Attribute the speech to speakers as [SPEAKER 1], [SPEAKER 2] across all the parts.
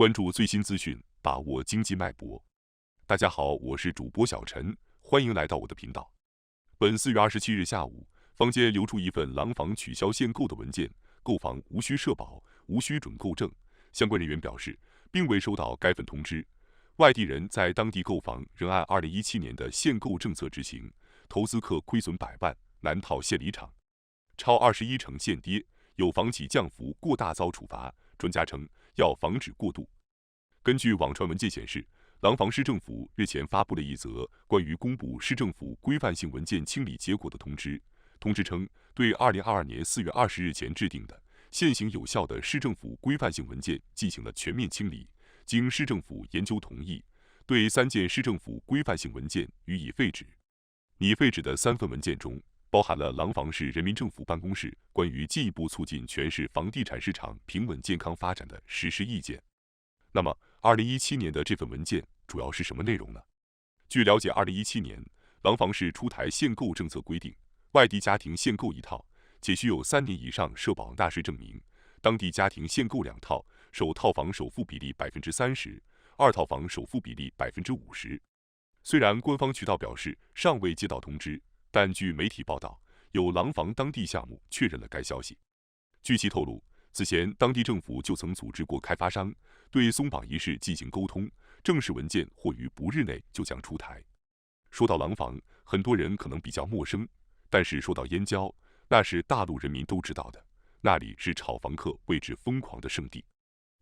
[SPEAKER 1] 关注最新资讯，把握经济脉搏。大家好，我是主播小陈，欢迎来到我的频道。本4月27日下午，坊间流出一份廊坊取消限购的文件，购房无需社保，无需准购证。相关人员表示，并未收到该份通知。外地人在当地购房仍按2017年的限购政策执行，投资客亏损百万，难逃限离场。超21成限跌，有房企降幅过大遭处罚。专家称，要防止过度。根据网传文件显示，廊坊市政府日前发布了一则关于公布市政府规范性文件清理结果的通知。通知称，对2022年4月20日前制定的现行有效的市政府规范性文件进行了全面清理，经市政府研究同意，对3件市政府规范性文件予以废止。拟废止的3份文件中，包含了廊坊市人民政府办公室关于进一步促进全市房地产市场平稳健康发展的实施意见。那么，2017年的这份文件主要是什么内容呢？据了解，2017年廊坊市出台限购政策规定，外地家庭限购1套，且需有3年以上社保纳税证明；当地家庭限购2套，首套房首付比例30%，2套房首付比例50%。虽然官方渠道表示尚未接到通知，但据媒体报道，有廊坊当地项目确认了该消息。据其透露，此前当地政府就曾组织过开发商对松绑一事进行沟通，正式文件或于不日内就将出台。说到廊坊，很多人可能比较陌生，但是说到燕郊，那是大陆人民都知道的，那里是炒房客为之疯狂的圣地。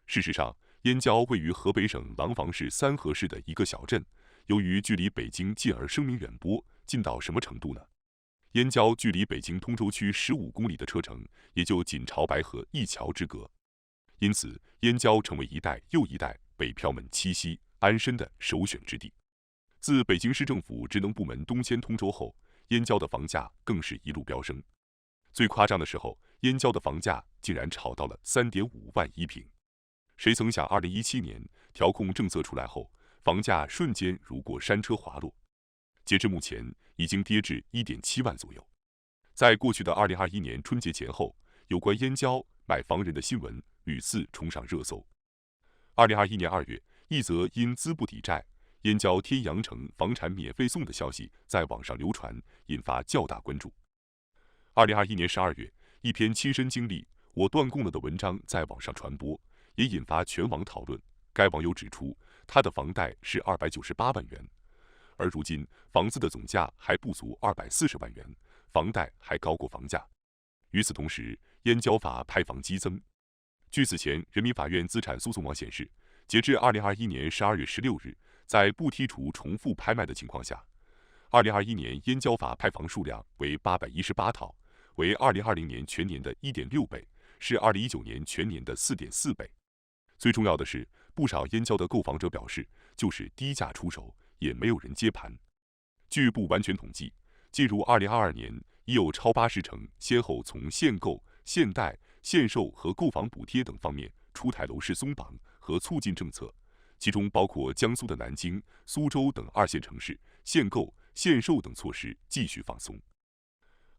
[SPEAKER 1] 事实上，燕郊位于河北省廊坊市三河市的一个小镇，由于距离北京近而声名远播，近到什么程度呢？燕郊距离北京通州区15公里的车程，也就仅潮白河一桥之隔。因此，燕郊成为一代又一代北漂们栖息安身的首选之地。自北京市政府职能部门东迁通州后，燕郊的房价更是一路飙升。最夸张的时候，燕郊的房价竟然炒到了3.5万一平。谁曾想，2017年调控政策出来后，房价瞬间如过山车滑落。截至目前，已经跌至1.7万左右。在过去的2021年春节前后，有关燕郊买房人的新闻屡次冲上热搜。2021年2月，一则因资不抵债，燕郊天阳城房产免费送的消息在网上流传，引发较大关注。2021年12月，一篇亲身经历我断供了的文章在网上传播，也引发全网讨论。该网友指出，他的房贷是298万元，而如今房子的总价还不足240万元，房贷还高过房价。与此同时，燕郊法拍房激增。据此前人民法院资产诉讼网显示，截至2021年12月16日，在不剔除重复拍卖的情况下，2021年燕郊法拍房数量为818套，为2020年全年的1.6倍，是2019年全年的4.4倍。最重要的是，不少燕郊的购房者表示，就是低价出手，也没有人接盘。据不完全统计，进入2022年，已有超80成先后从限购、限贷、限售和购房补贴等方面出台楼市松绑和促进政策，其中包括江苏的南京、苏州等2线城市限购、限售等措施继续放松。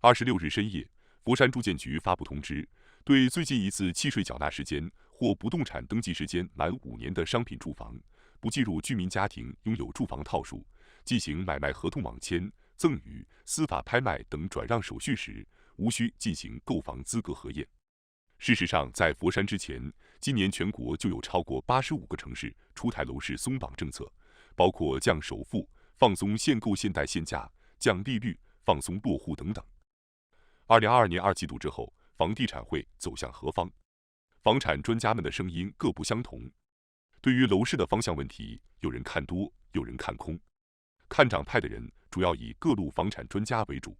[SPEAKER 1] 26日深夜，佛山住建局发布通知，对最近一次契税缴纳时间或不动产登记时间满5年的商品住房，不计入居民家庭拥有住房套数，进行买卖合同网签、赠与、司法拍卖等转让手续时，无需进行购房资格核验。事实上，在佛山之前，今年全国就有超过85个城市出台楼市松绑政策，包括降首付、放松限购限贷限价、降利率、放松落户等等。2022年2季度之后，房地产会走向何方？房产专家们的声音各不相同。对于楼市的方向问题，有人看多，有人看空。看涨派的人主要以各路房产专家为主，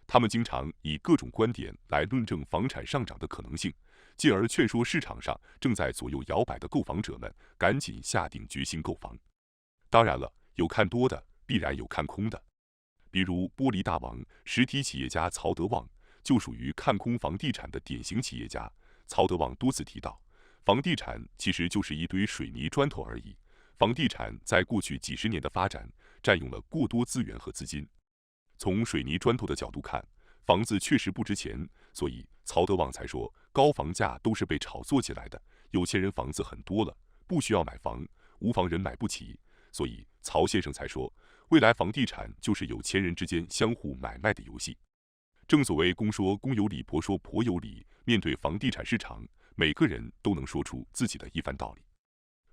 [SPEAKER 1] 他们经常以各种观点来论证房产上涨的可能性，进而劝说市场上正在左右摇摆的购房者们赶紧下定决心购房。当然了，有看多的，必然有看空的。比如玻璃大王、实体企业家曹德旺就属于看空房地产的典型企业家。曹德旺多次提到，房地产其实就是一堆水泥砖头而已。房地产在过去几十年的发展，占用了过多资源和资金。从水泥砖头的角度看，房子确实不值钱，所以曹德旺才说高房价都是被炒作起来的，有钱人房子很多了，不需要买房，无房人买不起，所以曹先生才说，未来房地产就是有钱人之间相互买卖的游戏。正所谓公说公有理，婆说婆有理。面对房地产市场，每个人都能说出自己的一番道理。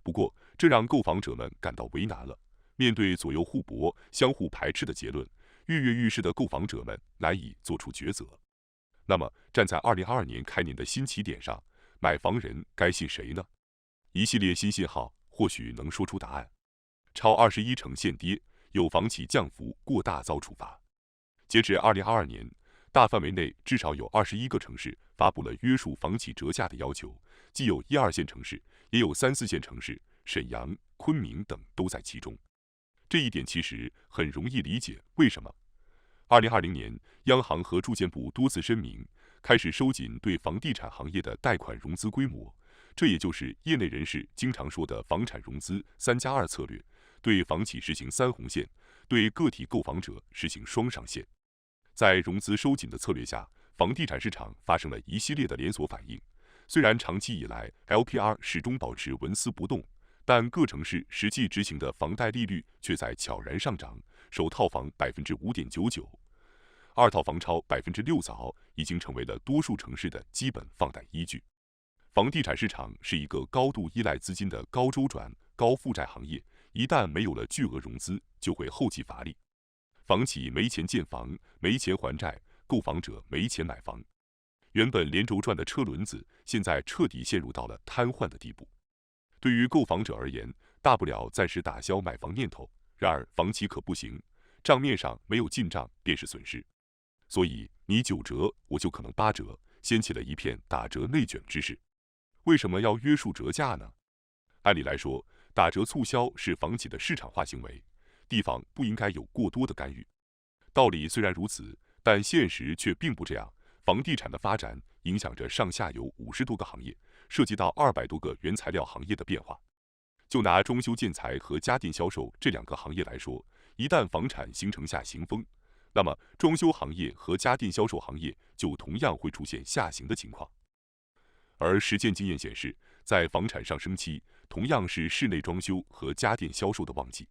[SPEAKER 1] 不过，这让购房者们感到为难了。面对左右互搏、相互排斥的结论，跃跃欲试的购房者们难以做出抉择。那么，站在2022年开年的新起点上，买房人该信谁呢？一系列新信号或许能说出答案。超21成限跌，有房企降幅过大遭处罚。截至2022年，大范围内至少有21个城市发布了约束房企折价的要求，既有1、2线城市，也有3、4线城市，沈阳、昆明等都在其中。这一点其实很容易理解，为什么？2020年，央行和住建部多次声明，开始收紧对房地产行业的贷款融资规模，这也就是业内人士经常说的房产融资3+2策略，对房企实行3红线，对个体购房者实行双上限。在融资收紧的策略下，房地产市场发生了一系列的连锁反应。虽然长期以来 LPR 始终保持纹丝不动，但各城市实际执行的房贷利率却在悄然上涨。首套房 5.99%， 二套房超 6%， 早已经成为了多数城市的基本放贷依据。房地产市场是一个高度依赖资金的高周转、高负债行业，一旦没有了巨额融资，就会后继乏力。房企没钱建房，没钱还债，购房者没钱买房。原本连轴转的车轮子，现在彻底陷入到了瘫痪的地步。对于购房者而言，大不了暂时打消买房念头。然而房企可不行，账面上没有进账便是损失。所以你9折，我就可能8折，掀起了一片打折内卷之势。为什么要约束折价呢？按理来说，打折促销是房企的市场化行为，地方不应该有过多的干预。道理虽然如此，但现实却并不这样。房地产的发展影响着上下游50多个行业，涉及到200多个原材料行业的变化。就拿装修建材和家电销售这2个行业来说，一旦房产形成下行风，那么装修行业和家电销售行业就同样会出现下行的情况。而实践经验显示，在房产上升期，同样是室内装修和家电销售的旺季。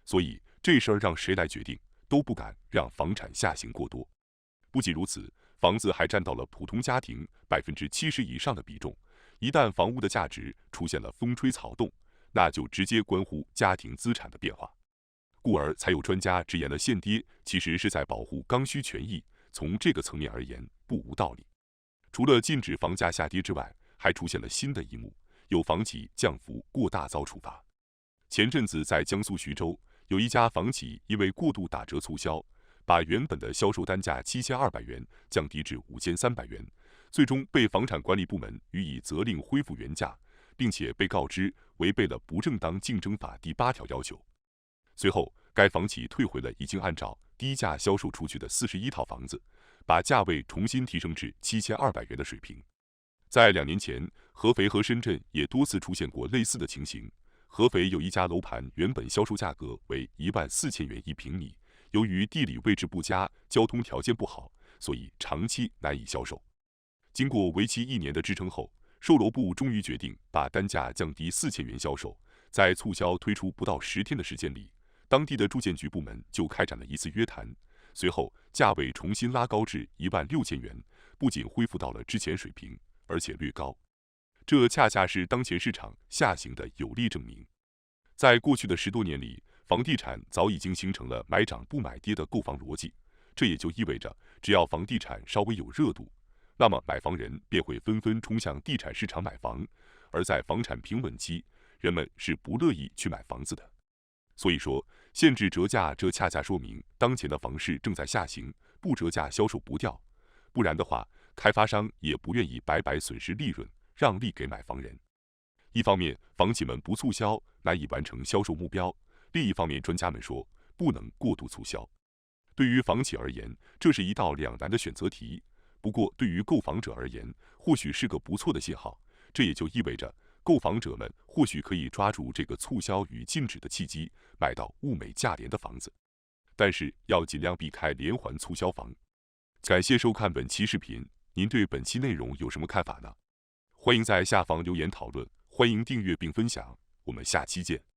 [SPEAKER 1] 所以这事儿让谁来决定，都不敢让房产下行过多。不仅如此，房子还占到了普通家庭70%以上的比重。一旦房屋的价值出现了风吹草动，那就直接关乎家庭资产的变化。故而才有专家直言了限跌其实是在保护刚需权益，从这个层面而言不无道理。除了禁止房价下跌之外，还出现了新的一幕，有房企降幅过大遭处罚。前阵子在江苏徐州，有一家房企因为过度打折促销，把原本的销售单价7200元降低至5300元，最终被房产管理部门予以责令恢复原价，并且被告知违背了不正当竞争法第8条要求。随后，该房企退回了已经按照低价销售出去的41套房子，把价位重新提升至7200元的水平。在2年前，合肥和深圳也多次出现过类似的情形。合肥有一家楼盘原本销售价格为14000元1平米，由于地理位置不佳，交通条件不好，所以长期难以销售。经过为期1年的支撑后，售楼部终于决定把单价降低4000元销售。在促销推出不到10天的时间里，当地的住建局部门就开展了一次约谈，随后价位重新拉高至16000元，不仅恢复到了之前水平，而且略高。这恰恰是当前市场下行的有力证明。在过去的10多年里，房地产早已经形成了买涨不买跌的购房逻辑，这也就意味着，只要房地产稍微有热度，那么买房人便会纷纷冲向地产市场买房，而在房产平稳期，人们是不乐意去买房子的。所以说，限制折价，这恰恰说明当前的房市正在下行，不折价销售不掉，不然的话，开发商也不愿意白白损失利润，让利给买房人。一方面，房企们不促销，难以完成销售目标；另一方面，专家们说，不能过度促销。对于房企而言，这是一道两难的选择题。不过，对于购房者而言，或许是个不错的信号。这也就意味着，购房者们或许可以抓住这个促销与禁止的契机，买到物美价廉的房子。但是要尽量避开连环促销房。感谢收看本期视频，您对本期内容有什么看法呢？欢迎在下方留言讨论。欢迎订阅并分享，我们下期见。